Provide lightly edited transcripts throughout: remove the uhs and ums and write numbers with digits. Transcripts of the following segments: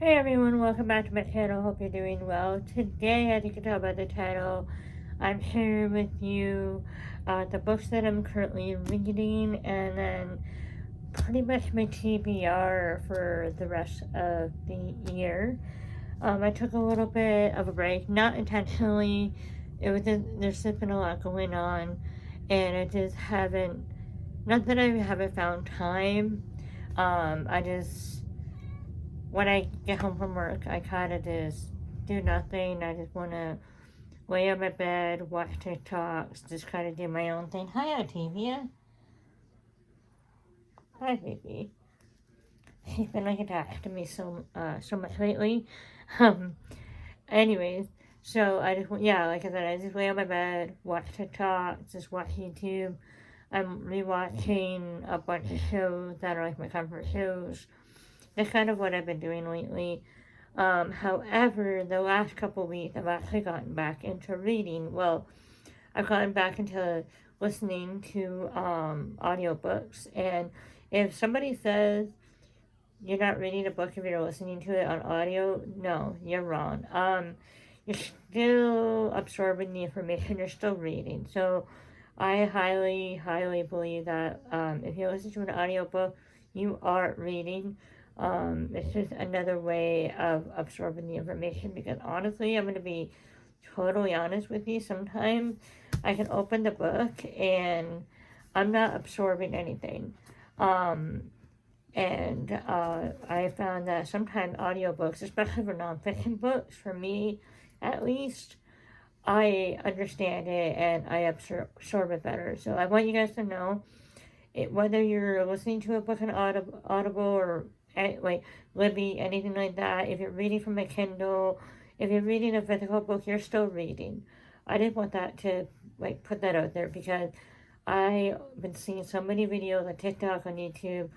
Hey everyone, welcome back to my channel. Hope you're doing well. Today, as you can tell by the title, I'm sharing with you the books that I'm currently reading and then pretty much my TBR for the rest of the year. I took a little bit of a break, not intentionally. There's just been a lot going on, and I just haven't, not that I haven't found time. I just when I get home from work, I kind of just do nothing. I just want to lay on my bed, watch TikToks, just kind of do my own thing. Hi, Octavia. Hi, baby. She's been like attached to me so much lately. Um, anyways, so I just yeah, like I said, I just lay on my bed, watch TikTok, just watch YouTube. I'm rewatching a bunch of shows that are like my comfort shows. That's kind of what I've been doing lately. However, the last couple weeks, I've actually gotten back into reading. Well, I've gotten back into listening to audiobooks. And if somebody says you're not reading a book if you're listening to it on audio, no, you're wrong. You're still absorbing the information, you're still reading. So I highly, highly believe that if you listen to an audiobook, you are reading. It's just another way of absorbing the information because honestly, I'm going to be totally honest with you. Sometimes I can open the book and I'm not absorbing anything. Um, and I found that sometimes audiobooks, especially for nonfiction books, for me at least, I understand it and I absorb it better. So I want you guys to know whether you're listening to a book on Audible or like Libby, anything like that. If you're reading from a Kindle, if you're reading a physical book, you're still reading. I didn't want that to like put that out there because I've been seeing so many videos on TikTok, on YouTube,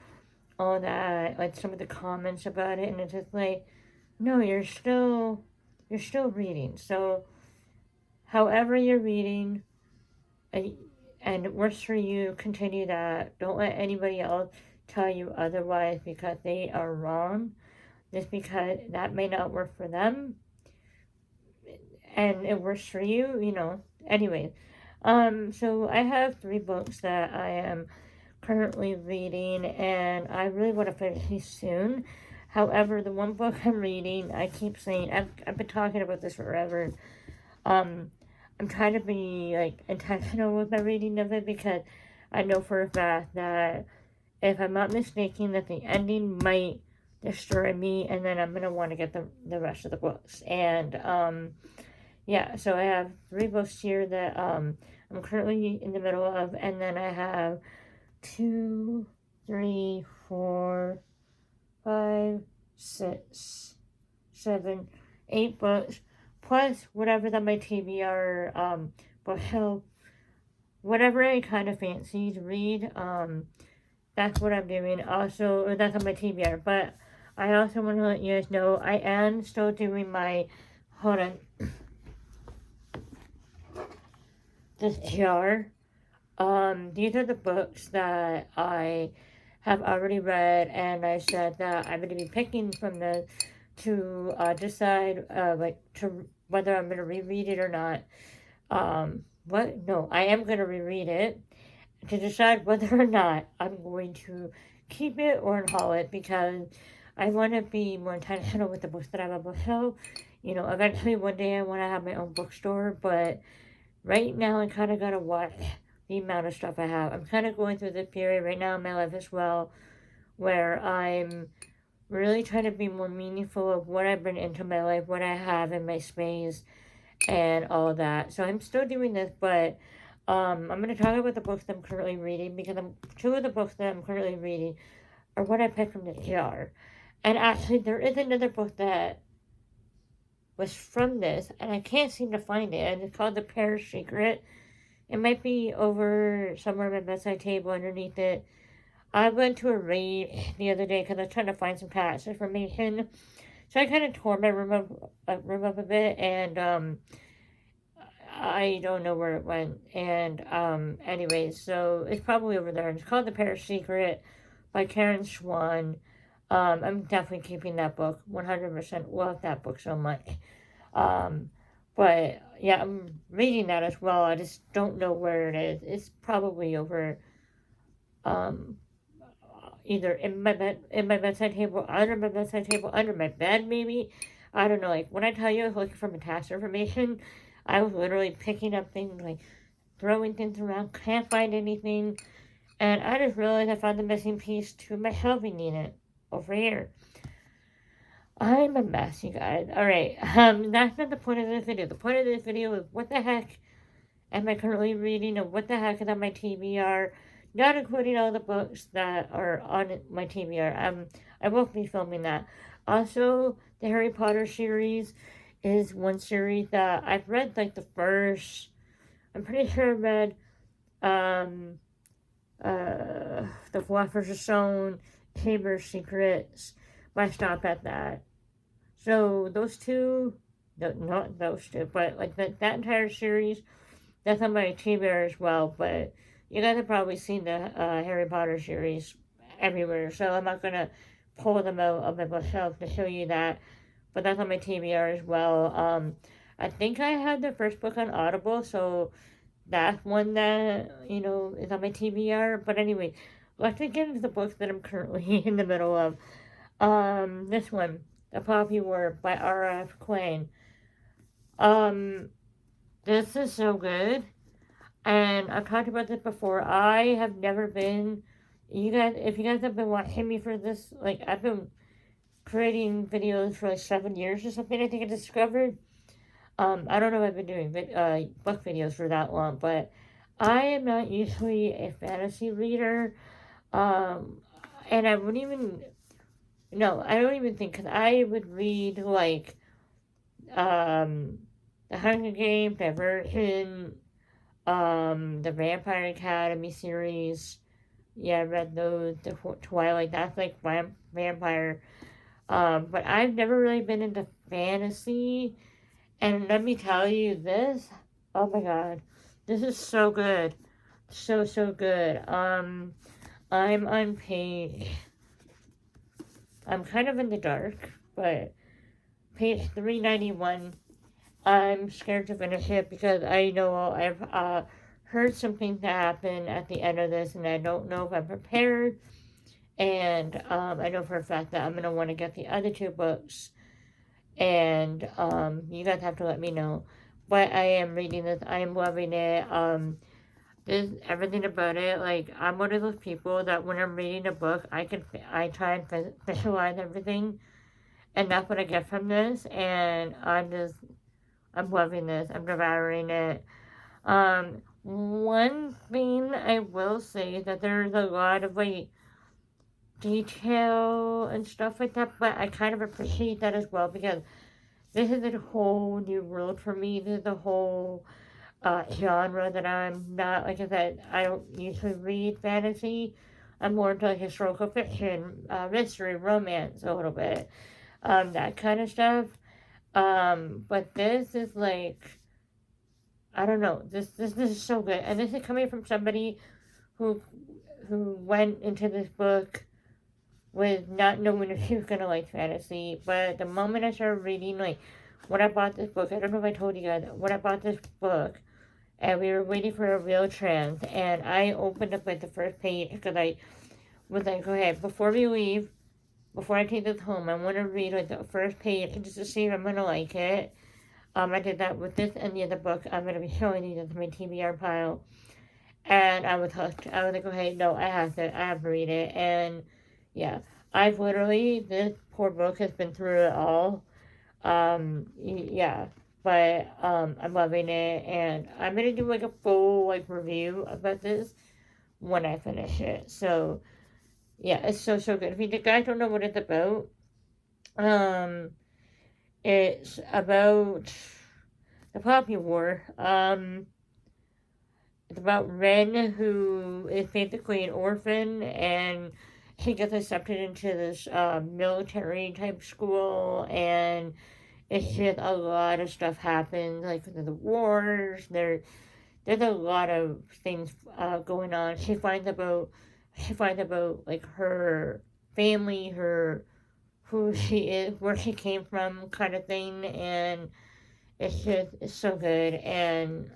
all that, like some of the comments about it, and it's just like, no, you're still reading. So, however you're reading, and it works for you, continue that. Don't let anybody else tell you otherwise because they are wrong. Just because that may not work for them, and it works for you, Anyway, so I have 3 books that I am currently reading, and I really want to finish these soon. However, the one book I'm reading, I keep saying, I've been talking about this forever. Um, I'm trying to be like intentional with my reading of it because I know for a fact that if I'm not mistaken, that the ending might destroy me, and then I'm gonna want to get the rest of the books. And yeah, so I have 3 books here that I'm currently in the middle of, and then I have 2, 3, 4, 5, 6, 7, 8 books, plus whatever that my TBR bookshelf, whatever I kind of fancy to read, that's what I'm doing. Also, that's on my TBR, but I also want to let you guys know I am still doing my, hold on, this jar. These are the books that I have already read, and I said that I'm going to be picking from the to decide to whether I'm going to reread it or not. What? No, I am going to reread it to decide whether or not I'm going to keep it or haul it because I want to be more intentional with the books that I have on bookshelf. Eventually one day I want to have my own bookstore, but right now I kind of got to watch the amount of stuff I have. I'm kind of going through this period right now in my life as well where I'm really trying to be more meaningful of what I bring into my life, what I have in my space, and all of that. So I'm still doing this, but I'm going to talk about the books that I'm currently reading because 2 of the books that I'm currently reading are what I picked from the jar. And actually, there is another book that was from this, and I can't seem to find it, and it's called The Pear's Secret. It might be over somewhere on my bedside table underneath it. I went to a raid the other day because I was trying to find some past information. So I kind of tore my room up a bit, and I don't know where it went. And anyways, so it's probably over there. It's called The Pear's Secret by Karen Swan. I'm definitely keeping that book. 100% love that book so much. Um, but yeah, I'm reading that as well. I just don't know where it is. It's probably over um, either in my bedside table, under my bedside table, under my bed, maybe. I don't know. Like when I tell you I was looking for my tax information, I was literally picking up things, like throwing things around, can't find anything, and I just realized I found the missing piece to my shelving unit over here. I'm a mess, you guys. Alright, that's not the point of this video. The point of this video is what the heck am I currently reading and what the heck is on my TBR, not including all the books that are on my TBR. I won't be filming that. Also, the Harry Potter series is one series that I've read like the first, I'm pretty sure I read, um, The Philosopher's Stone, Chamber Secrets, but I stopped at that. So those two, no, not those two, but like that entire series, that's on my TBR as well. But you guys have probably seen the Harry Potter series everywhere, so I'm not gonna pull them out of my bookshelf to show you that. But that's on my TBR as well. I think I had the first book on Audible, so that's one that is on my TBR. But anyway, let's get into the books that I'm currently in the middle of. This one, The Poppy War by R.F. Kuang. Um, this is so good. And I've talked about this before. I have never been, you guys, if you guys have been watching me for this, like, I've been creating videos for like 7 years or something, I think I discovered. I don't know if I've been doing book videos for that long, but I am not usually a fantasy reader. Um, and I wouldn't even, no, I don't even think, because I would read, like, um, The Hunger Games, Diversion, the Vampire Academy series. Yeah, I read those. The Twilight, that's like vampire. But I've never really been into fantasy. And let me tell you this. Oh my god, this is so good, so good. I'm on page. I'm kind of in the dark, but page 391. I'm scared to finish it because I know I've heard something to happen at the end of this, and I don't know if I'm prepared. And I know for a fact that I'm gonna want to get the other two books, and you guys have to let me know. But I am reading this. I am loving it. There's everything about it. Like I'm one of those people that when I'm reading a book, I try and visualize everything, and that's what I get from this. And I'm loving this. I'm devouring it. One thing I will say is that there's a lot of like detail and stuff like that, but I kind of appreciate that as well because this is a whole new world for me. This is a whole genre that I'm not, like I said, I don't usually read fantasy. I'm more into like historical fiction, mystery, romance, a little bit, that kind of stuff. But this is like, I don't know. This is so good, and this is coming from somebody who who went into this book with not knowing if he was gonna like fantasy. But the moment I started reading, like when I bought this book, I don't know if I told you guys when I bought this book, and we were waiting for a real trans, and I opened up like the first page because I was like, okay, before we leave, before I take this home, I want to read like the first page just to see if I'm gonna like it. I did that with this and the other book. I'm going to be showing you this my TBR pile. And I was hooked. I was like, okay, no, I have to read it. And yeah, I've literally, this poor book has been through it all. Yeah, but I'm loving it. And I'm going to do like a full like review about this when I finish it. So yeah, it's so good. If you guys don't know what it's about, um, it's about the Poppy War. It's about Ren, who is basically an orphan, and he gets accepted into this military type school, and it's just a lot of stuff happens. Like the wars, there's a lot of things going on. She finds about like her family, her who she is, where she came from, kind of thing, and it's so good, and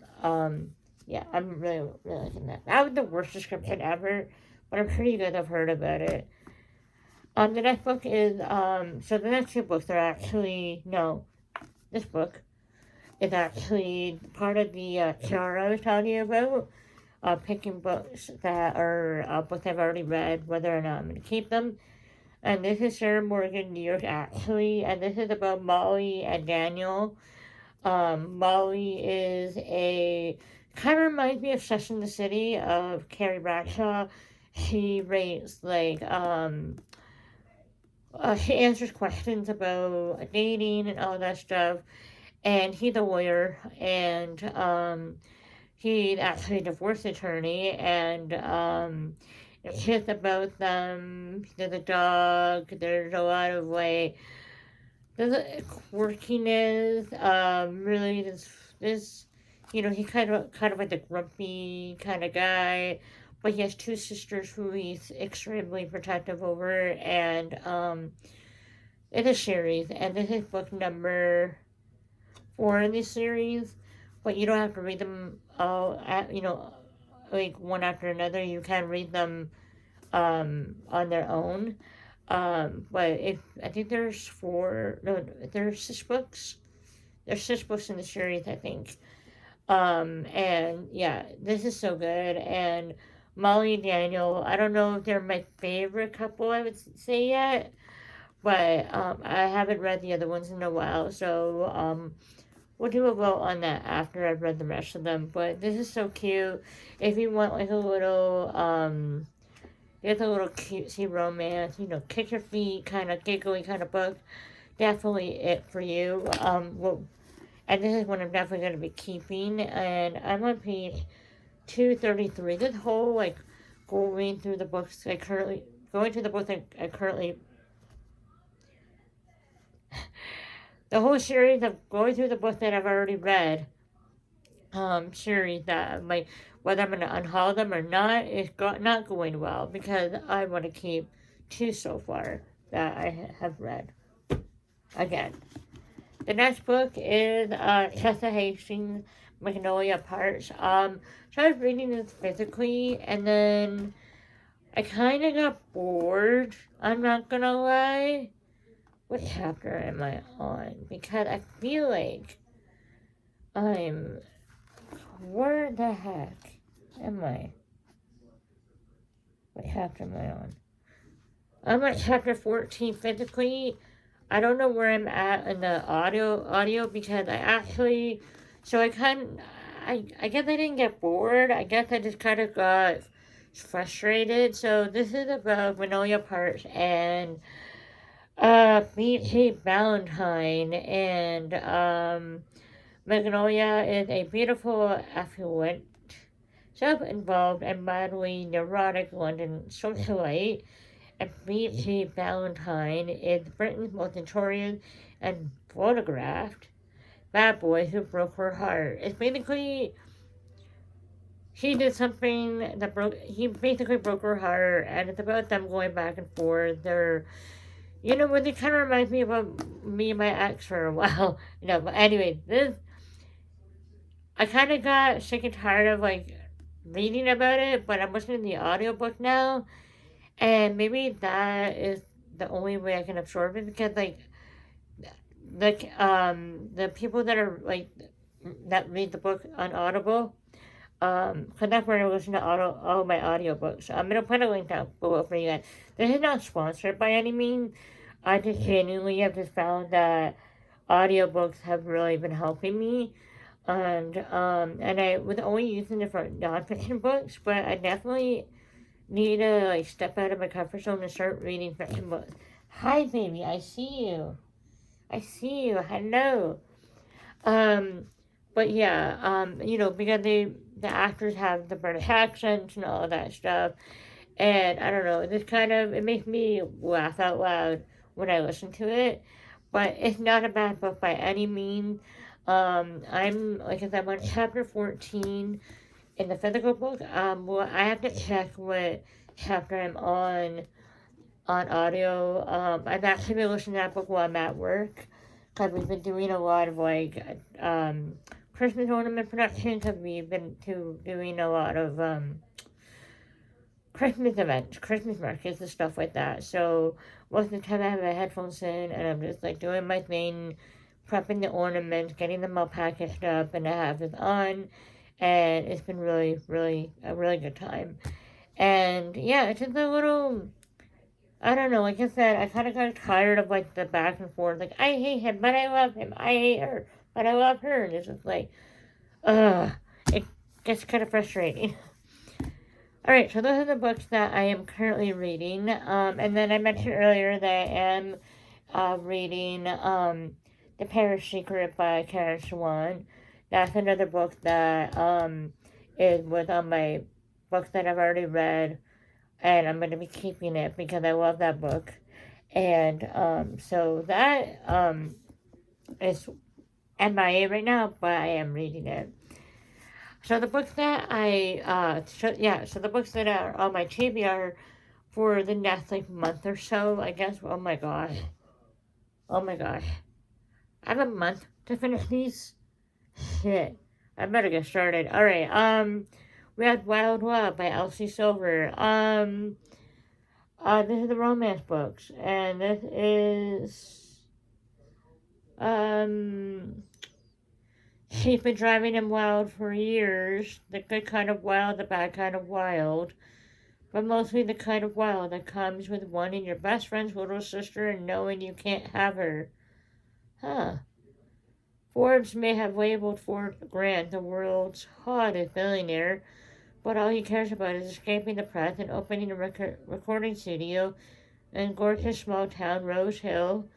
yeah, I'm really really liking that. That was the worst description ever, but I'm pretty good. I've heard about it. The next book is so the next two books are actually no, this book is actually part of the chart I was telling you about. Picking books that are books I've already read, whether or not I'm going to keep them. And this is Sarah Morgan New York actually, and this is about Molly and Daniel. Molly is a kind of reminds me of Sex in the City of Carrie Bradshaw. She rates like she answers questions about dating and all that stuff. And he's a lawyer, and he's actually a divorce attorney, and it's just about them. There's a dog. There's a lot of like there's a quirkiness. Really, this, he's kind of like a grumpy kind of guy, but he has two sisters who he's extremely protective over, and it's a series, and this is book number 4 in this series. But you don't have to read them all, like one after another. You can read them on their own. But I think there's 4, no, there's 6 books. There's 6 books in the series, I think. And yeah, this is so good. And Molly and Daniel, I don't know if they're my favorite couple, I would say yet, but I haven't read the other ones in a while, so we'll do a vote on that after I've read the rest of them. But this is so cute. If you want like a little it's a little cutesy romance, kick your feet, kind of giggly kind of book. Definitely it for you. And this is one I'm definitely going to be keeping. And I'm on page 233. This whole like going through the books I currently going through the books I currently the whole series of going through the books that I've already read. Series that like whether I'm going to unhaul them or not is not going well because I want to keep 2 so far that I have read. Again, the next book is Chester Hastings, Magnolia Parks. So I was reading this physically, and then I kind of got bored. I'm not gonna lie. What chapter am I on? Because I feel like I'm. Where the heck am I? What chapter am I on? I'm at chapter 14 physically. I don't know where I'm at in the audio because I actually so I guess I didn't get bored. I guess I just kind of got frustrated. So this is about Magnolia Parks and B.J. Valentine, and Magnolia is a beautiful, affluent, self-involved, and mildly neurotic London socialite, and B.J. Valentine is Britain's most notorious and photographed bad boy who broke her heart. It's basically he did something that he basically broke her heart, and it's about them going back and forth. They're what it kind of reminds me about me and my ex for a while. But anyway, I kind of got sick and tired of like reading about it, but I'm listening to the audiobook now, and maybe that is the only way I can absorb it because like the people that are like that read the book on Audible, because that's where I listen to all my audiobooks. I'm gonna put a link down below for you guys. This is not sponsored by any means. I just genuinely have just found that audiobooks have really been helping me. And I was only using it for nonfiction books, but I definitely need to like step out of my comfort zone and start reading fiction books. Hi, baby, I see you. I see you. Hello. Um, but yeah, because the actors have the British accents and all of that stuff, and I don't know, it makes me laugh out loud when I listen to it. But it's not a bad book by any means. I'm like I said, I'm on chapter 14 in the physical book. Well, I have to check what chapter I'm on on audio. I've actually been listening to that book while I'm at work because we've been doing a lot of like Christmas ornament production because we've been doing a lot of Christmas events, Christmas markets, and stuff like that. So most of the time I have my headphones in and I'm just like doing my thing, prepping the ornaments, getting them all packaged up, and I have it on, and it's been really, really a really good time. And yeah, it's just a little. I don't know. Like I said, I kind of got tired of like the back and forth. Like I hate him, but I love him. I hate her, but I love her. And it's just like, ugh, it gets kind of frustrating. All right, so those are the books that I am currently reading. And then I mentioned earlier that I am reading The Parish Secret by Karen Swan. That's another book that was on my books that I've already read, and I'm going to be keeping it because I love that book. And so that is MIA right now, but I am reading it. So the books that so the books that are on my TBR for the next like month or so, I guess. Oh my gosh, I have a month to finish these. Shit, I better get started. All right. We have Wild Love by Elsie Silver. This is the romance books, and this is she's been driving him wild for years. The good kind of wild, the bad kind of wild. But mostly the kind of wild that comes with wanting your best friend's little sister and knowing you can't have her. Huh. Forbes may have labeled Ford Grant the world's hottest billionaire, but all he cares about is escaping the press and opening a recording studio in gorgeous small town Rose Hill,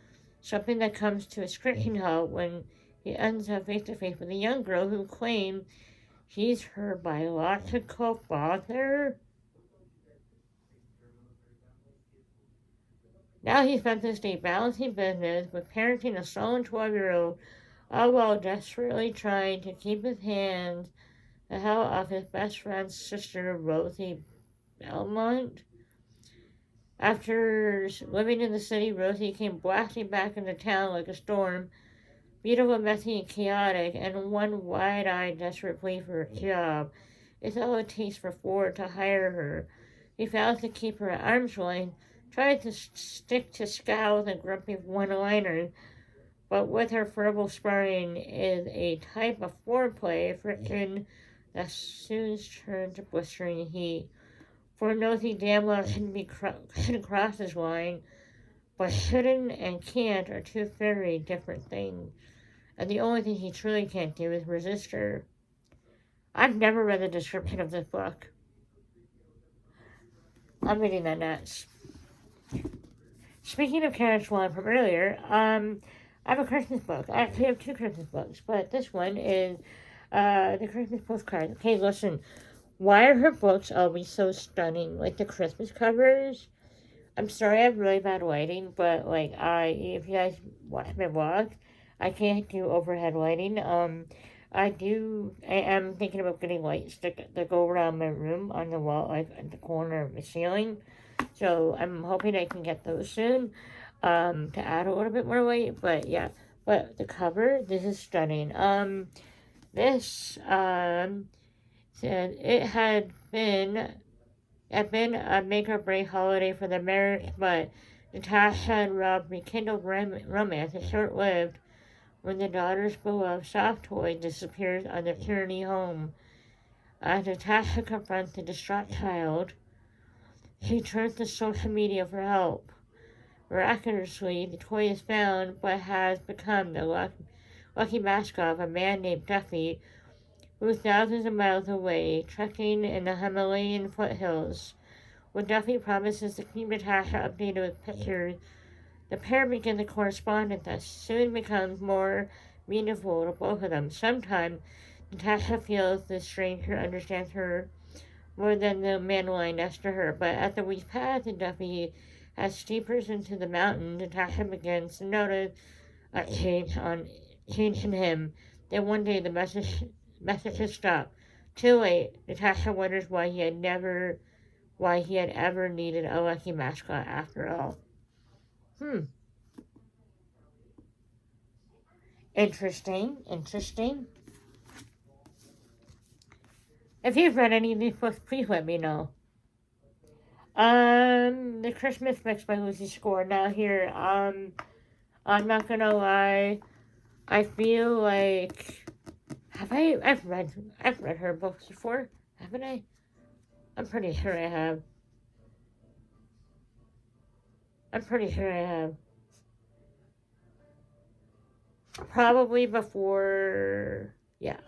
something that comes to a screeching halt when he ends up face to face with a young girl who claims he's her biological father. Now he spends his day balancing business with parenting a sullen 12-year-old, all while desperately trying to keep his hands the hell off his best friend's sister, Rosie Belmont. After living in the city, Rosie came blasting back into town like a storm, beautiful, messy, and chaotic, and one wide-eyed, desperate plea for a job. It's all it takes for Ford to hire her. He vows to keep her at arm's length, tries to stick to scowls and grumpy one-liners, but with her verbal sparring is a type of foreplay friction that soon turns to blistering heat. Ford knows he damn well shouldn't cross this line, but shouldn't and can't are two very different things. And the only thing he truly can't do is resist her. I've never read the description of this book. I'm reading that next. Speaking of Karen Swan from earlier, I have a Christmas book. I actually have two Christmas books, but this one is the Christmas postcard. Okay, listen. Why are her books always so stunning? Like the Christmas covers. I'm sorry I have really bad lighting, but like if you guys watch my vlog, I can't do overhead lighting. I am thinking about getting lights that go around my room on the wall, like at the corner of the ceiling. So I'm hoping I can get those soon, to add a little bit more light. But yeah, but the cover, this is stunning. This said it had been a make or break holiday for the marriage, but Natasha and Rob rekindled romance is short lived when the daughter's beloved soft toy disappears on their journey home. As Natasha confronts the distraught child, she turns to social media for help. Miraculously, the toy is found but has become the lucky mascot of a man named Duffy, who's thousands of miles away, trekking in the Himalayan foothills. When Duffy promises to keep Natasha updated with pictures, the pair begin a correspondence that soon becomes more meaningful to both of them. Sometimes, Natasha feels the stranger understands her more than the man lying next to her, but as the weeks pass and Duffy has steepers into the mountain, Natasha begins to notice a change in him. Then one day the messages stop. Too late, Natasha wonders why he had never why he had ever needed a lucky mascot after all. Interesting. If you've read any of these books, please let me know. The Christmas Mix by Lucy Score. Now here, I'm not gonna lie. I feel like I've read her books before, haven't I? I'm pretty sure I have. Probably before. Yeah,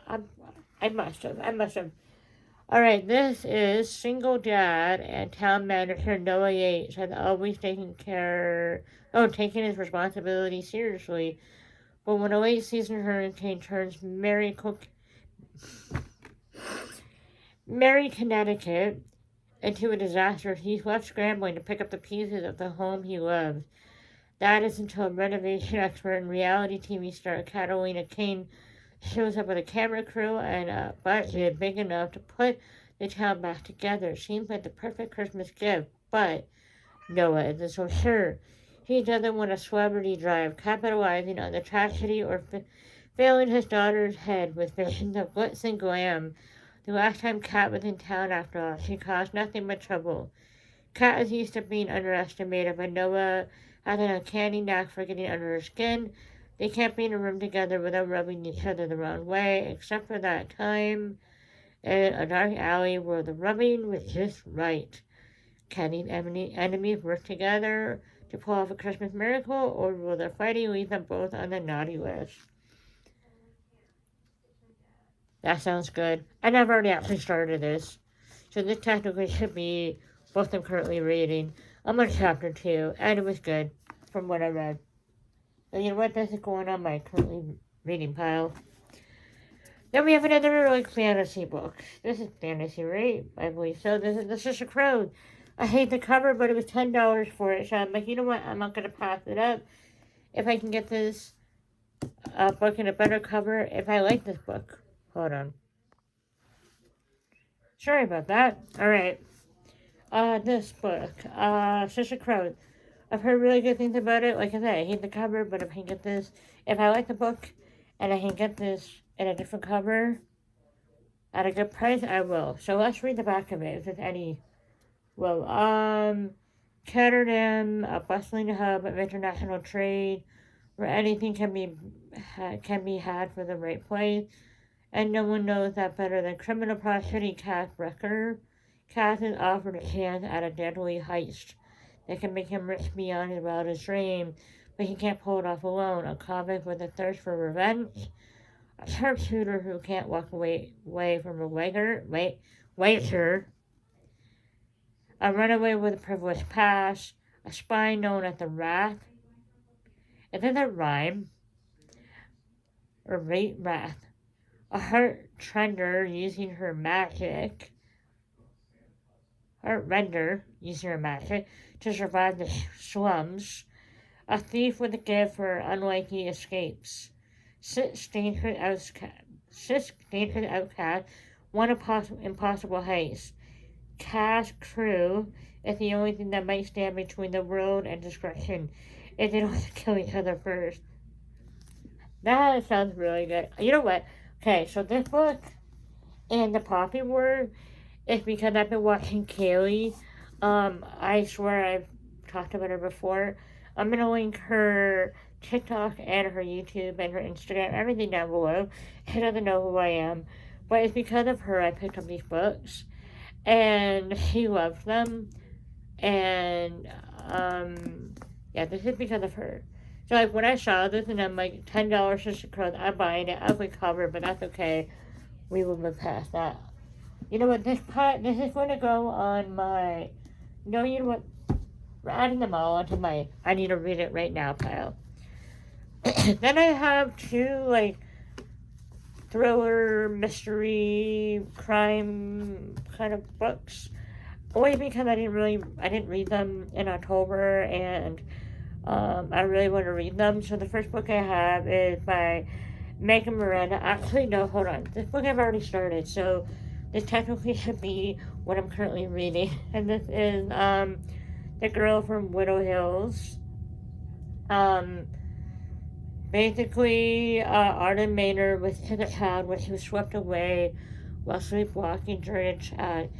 I must have. Alright, this is single dad and town manager Noah Yates has always taking his responsibility seriously. But when a late season hurricane turns Mary, Connecticut into a disaster, he's left scrambling to pick up the pieces of the home he loves. That is until renovation expert and reality TV star Catalina Kane shows up with a camera crew and a budget big enough to put the town back together. Seems like the perfect Christmas gift, but Noah isn't so sure. He doesn't want a celebrity drive, capitalizing on the tragedy or filling his daughter's head with visions of glitz and glam. The last time Kat was in town, after all, she caused nothing but trouble. Kat is used to being underestimated, but Noah has an uncanny knack for getting under her skin. They can't be in a room together without rubbing each other the wrong way, except for that time in a dark alley where the rubbing was just right. Can these enemies work together to pull off a Christmas miracle, or will their fighting leave them both on the naughty list? That sounds good. And I've already actually started this, so this technically should be both I'm currently reading. I'm on chapter 2, and it was good from what I read. And you know what? This is going on my currently reading pile. Then we have another like fantasy book. This is fantasy, right? I believe so. This is a Crow. I hate the cover, but it was $10 for it. So I'm like, you know what? I'm not gonna pass it up. If I can get this book in a better cover, if I like this book. Hold on. Sorry about that. Alright. This book. Sister Crow. I've heard really good things about it. Like I said, I hate the cover, but if I can get this, if I like the book, and I can get this in a different cover, at a good price, I will. So let's read the back of it, if there's any. Well, Rotterdam, a bustling hub of international trade, where anything can be had for the right price, and no one knows that better than criminal prosecutor Cass Brecker. Cass is offered a chance at a deadly heist that can make him rich beyond his wildest dreams, but he can't pull it off alone. A convict with a thirst for revenge, a sharpshooter who can't walk away from a waiter, a runaway with a privileged past, a spy known as the Wrath. Is it a rhyme? Or rate Wrath. A heart trender using her magic. Heart render using her magic to survive the slums. A thief with a gift for unlikely escapes. Six dangerous outcasts. One impossible heist. Cast crew is the only thing that might stand between the world and destruction if they don't have to kill each other first. That sounds really good. You know what? Okay, so this book and the Poppy Word is because I've been watching Kaylee. I swear I've talked about her before. I'm gonna link her TikTok and her YouTube and her Instagram, everything down below. She doesn't know who I am, but it's because of her I picked up these books. And she loves them, and yeah, this is because of her. So like when I saw this and I'm like $10 Sister Crows, I'm buying it. Ugly cover, but that's okay. We will move past that. You know what? This is going to go on my. No, you know what? We're adding them all onto my. I need to read it right now pile. Then I have two like thriller, mystery, crime kind of books. Only because I didn't read them in October, and I really want to read them. So the first book I have is by Megan Miranda. Actually, no, hold on. This book I've already started. So this technically should be what I'm currently reading, and this is The Girl from Widow Hills. Um, Basically, Arden Maynard was hit a child when she was swept away while sleepwalking during a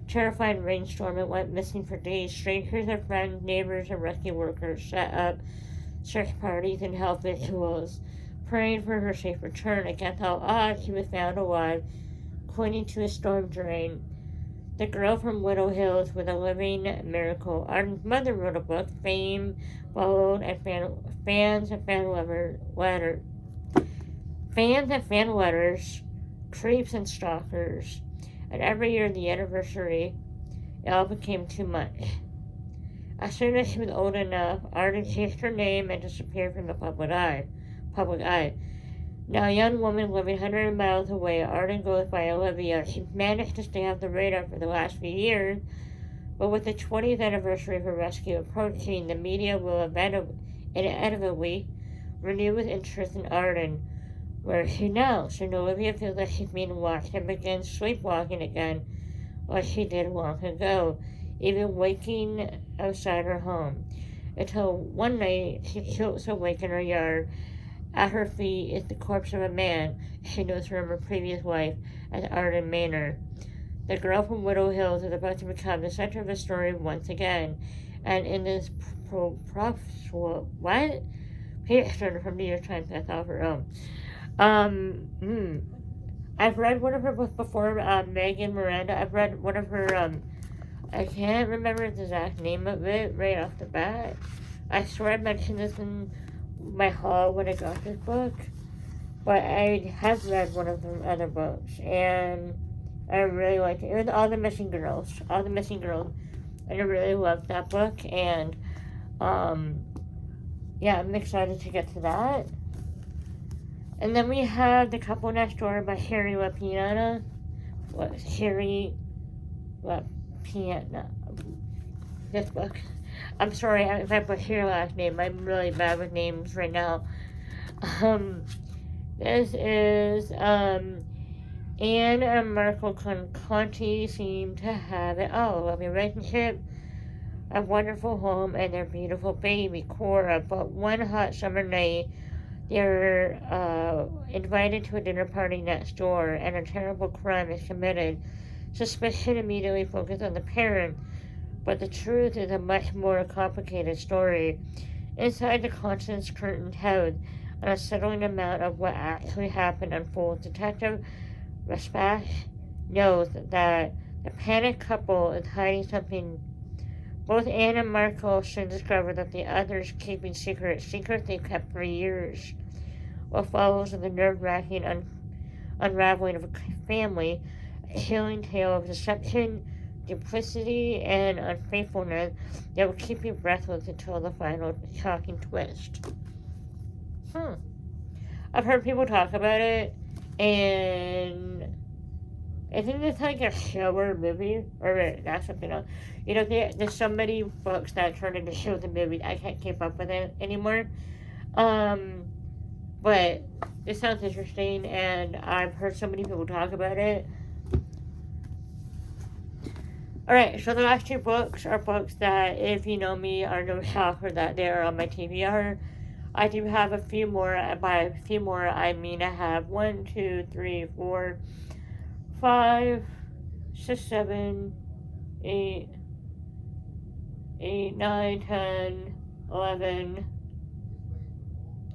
terrifying rainstorm and went missing for days. Strangers and friends, neighbors, and rescue workers set up search parties and held vigils, praying for her safe return. Against all odds, she was found alive, pointing to a storm drain. The Girl from Widow Hills was a living miracle. Arden's mother wrote a book, fame followed, and fans and fan letters, creeps and stalkers, and every year the anniversary, it all became too much. As soon as she was old enough, Arden changed her name and disappeared from the public eye. Now a young woman living hundreds of miles away, Arden goes by Olivia. She's managed to stay off the radar for the last few years, but with the 20th anniversary of her rescue approaching, the media will inevitably renew its interest in Arden. Where is she now? Soon Olivia feels like she's being watched and begins sleepwalking again, like she did long ago, even waking outside her home. Until one night, she jolts awake in her yard. At her feet is the corpse of a man she knows from her previous life as Arden Maynard. The Girl from Widow Hills is about to become the center of the story once again, and in this what? Page turner from New York Times, that's all her own. I've read one of her books before, Megan Miranda. I've read one of her, I can't remember the exact name of it right off the bat. I swear I mentioned this in my haul when I got this book, but I have read one of the other books, and I really liked it. It was All the Missing Girls, and I really loved that book, and, yeah, I'm excited to get to that. And then we have The Couple Next Door by Sherry LaPiana. This book. I'm sorry if I butcher your last name. I'm really bad with names right now. This is, Anne and Marco Conti seem to have it all. A loving relationship, a wonderful home, and their beautiful baby, Cora. But one hot summer night, they're invited to a dinner party next door, and a terrible crime is committed. Suspicion immediately focuses on the parent, but the truth is a much more complicated story. Inside the Constance curtain house, an unsettling amount of what actually happened unfolds. Detective Raspash knows that the panicked couple is hiding something. Both Anne and Marco soon discover that the others keeping secrets they've kept for years. What follows is the nerve-wracking unraveling of a family, a chilling tale of deception, duplicity, and unfaithfulness that will keep you breathless until the final shocking twist. I've heard people talk about it, and isn't this like a show or a movie? Or that's something else. You know, there's so many books that turn into shows and movies, I can't keep up with it anymore. But it sounds interesting, and I've heard so many people talk about it. Alright, so the last two books are books that, if you know me, are no shocker that they are on my TBR. I do have a few more. By a few more, I mean I have 1, 2, 3, 4, 5, 6, 7, 8, 9, 10, 11,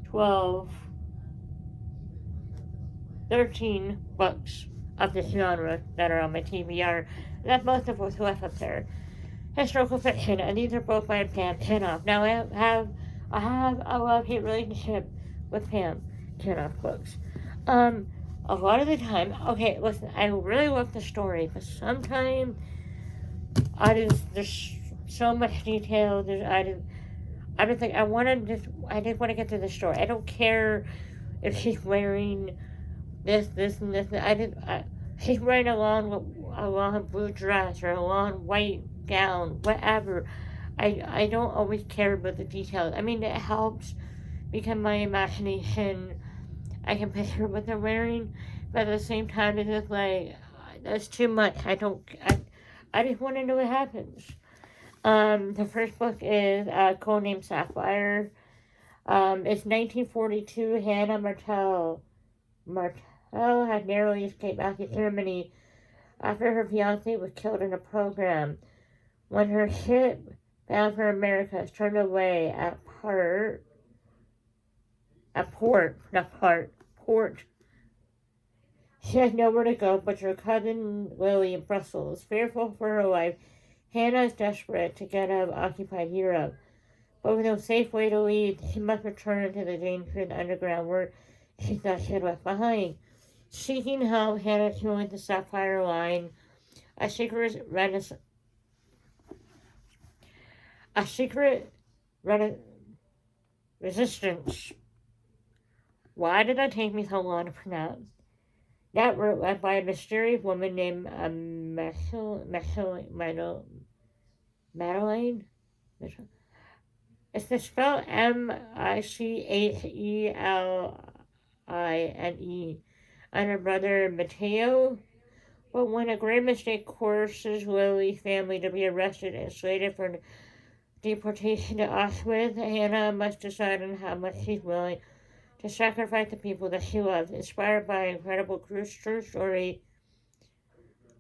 12, 13 books of this genre that are on my TBR. That's most of what's left up there. Historical fiction, and these are both by Pam Kenoff. Now, I have a love-hate relationship with Pam Kenoff books. A lot of the time, okay, listen, I really love the story, but sometimes there's so much detail. I just want to get to the story. I don't care if she's wearing this, and this. She's wearing a long blue dress or a long white gown, whatever. I don't always care about the details. I mean, it helps because my imagination, I can picture what they're wearing, but at the same time, it's just like, That's too much. I just want to know what happens. The first book is Codenamed Sapphire. It's 1942. Hannah Martell had narrowly escaped Nazi Germany after her fiancé was killed in a program. When her ship bound for America turned away port. She had nowhere to go but her cousin Lily in Brussels. Fearful for her life, Hannah is desperate to get out of occupied Europe. But with no safe way to leave, she must return to the dangerous underground where she thought she had left behind. Seeking help, Hannah joined the Sapphire Line, a secret resistance. Why did that take me so long to pronounce? That were led by a mysterious woman named Madeline. It's the spell Micheline, and her brother Matteo. But when a grave mistake coerces Lily's family to be arrested and slated for deportation to Auschwitz, Hannah must decide on how much she's willing to sacrifice the people that she loves. Inspired by an incredible true story,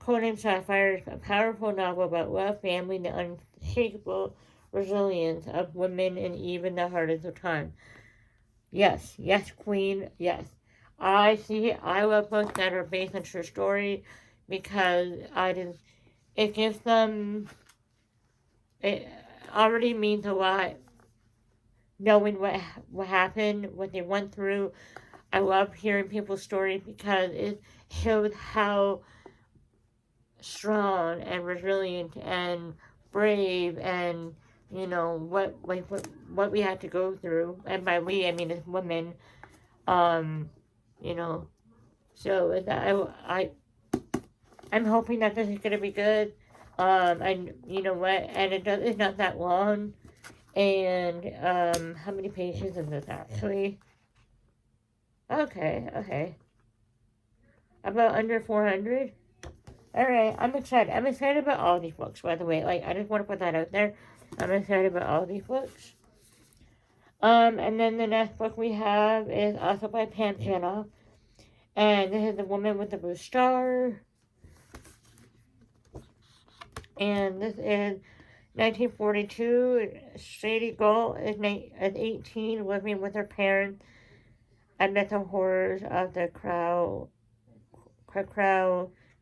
Conan Sapphire is a powerful novel about love, family, and the unshakable resilience of women in even the hardest of times. Yes, Queen, yes. I love books that are based on true story because it gives them, it already means a lot knowing what happened, what they went through. I love hearing people's stories because it shows how strong and resilient and brave and what we had to go through, and by we I mean as women, you know. So I'm hoping that this is gonna be good. And you know what? And it's not that long. And how many pages is this actually? Okay. About under 400. Alright, I'm excited. I'm excited about all these books, by the way. Like, I just want to put that out there. I'm excited about all these books. And then the next book we have is also by Pam Chanoff. And this is The Woman with the Blue Star. And this is 1942. Sadie Galt is 18, living with her parents amid the horrors of the Krakow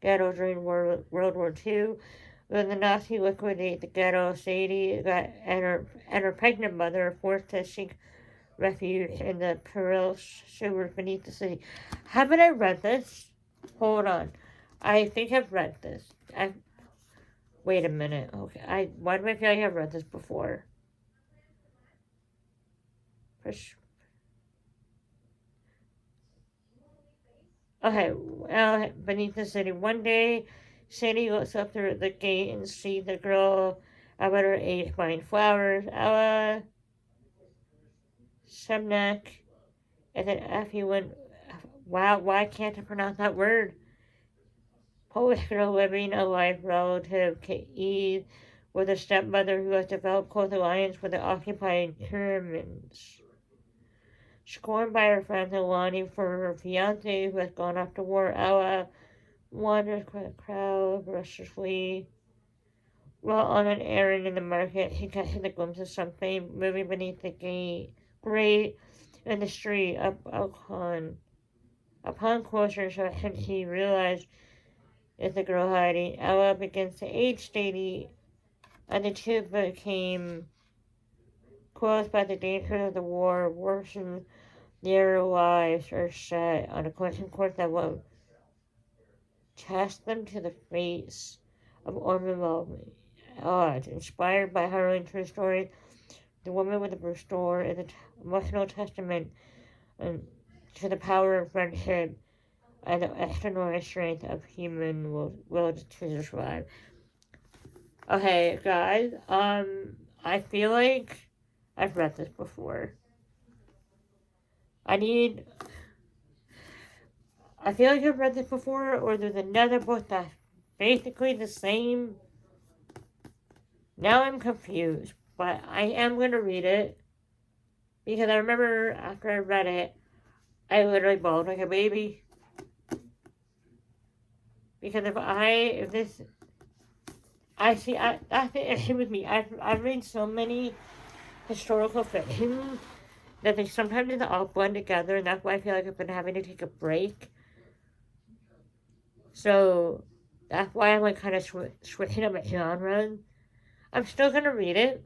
ghetto during World War II. When the Nazis liquidated the ghetto, Sadie and her pregnant mother are forced to seek refuge in the perilous sewers beneath the city. Haven't I read this? Hold on. I think I've read this. Wait a minute. Okay. Why do I feel like I've read this before? Okay, beneath the city. One day, Sadie looks up through the gate and sees the girl about her age buying flowers. Ella Semnek is an affluent. Wow, why can't I pronounce that word? Polish girl living a life relative to ease with a stepmother who has developed close alliance with the occupying Germans. Scorned by her friends and longing for her fiancé who has gone off to war, Ella wanders across the crowd restlessly. While on an errand in the market, she catches a glimpse of something moving beneath the grate in the street. Upon closer inspection, she realizes it's the girl hiding. Ella begins to aid Sadie, and the two became close by the danger of the war, worsened. Their lives are set on a collision course that will test them to the face of armed odds. Inspired by harrowing true stories, The Woman with the Blue Star is an emotional testament to the power of friendship and the extraordinary strength of human will to survive. Okay, guys, I feel like I've read this before. I feel like I've read this before, or there's another book that's basically the same. Now I'm confused, but I am going to read it because I remember after I read it, I literally bawled like a baby. Because if this, that's the issue with me. I've read so many historical fiction that they sometimes all blend together, and that's why I feel like I've been having to take a break. So that's why I'm like kind of switching up my genre. I'm still gonna read it.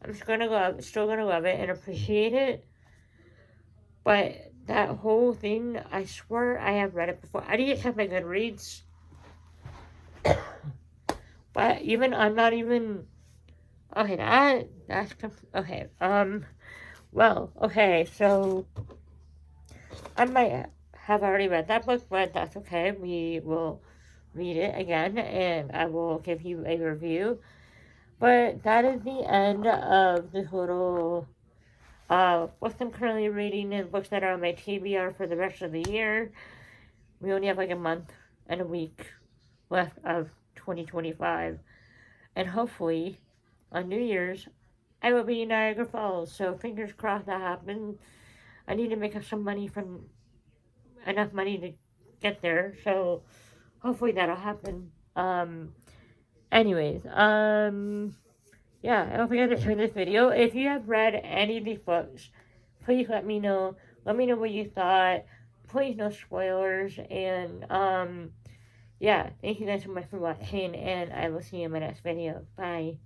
I'm still gonna love it and appreciate it. But that whole thing, I swear I have read it before. I didn't have my Goodreads, but even I'm not even okay. Okay. Well, okay. So I might have already read that book, but that's okay. We will read it again, and I will give you a review. But that is the end of the total books I'm currently reading and books that are on my TBR for the rest of the year. We only have like a month and a week left of 2025. And hopefully, on New Year's, I will be in Niagara Falls. So fingers crossed that happens. I need to make up some money from enough money to get there. So hopefully that'll happen. Anyways, yeah, I don't forget to share this video. If you have read any of these books, please let me know. Let me know what you thought. Please no spoilers. And, yeah, thank you guys so much for watching, and I will see you in my next video. Bye.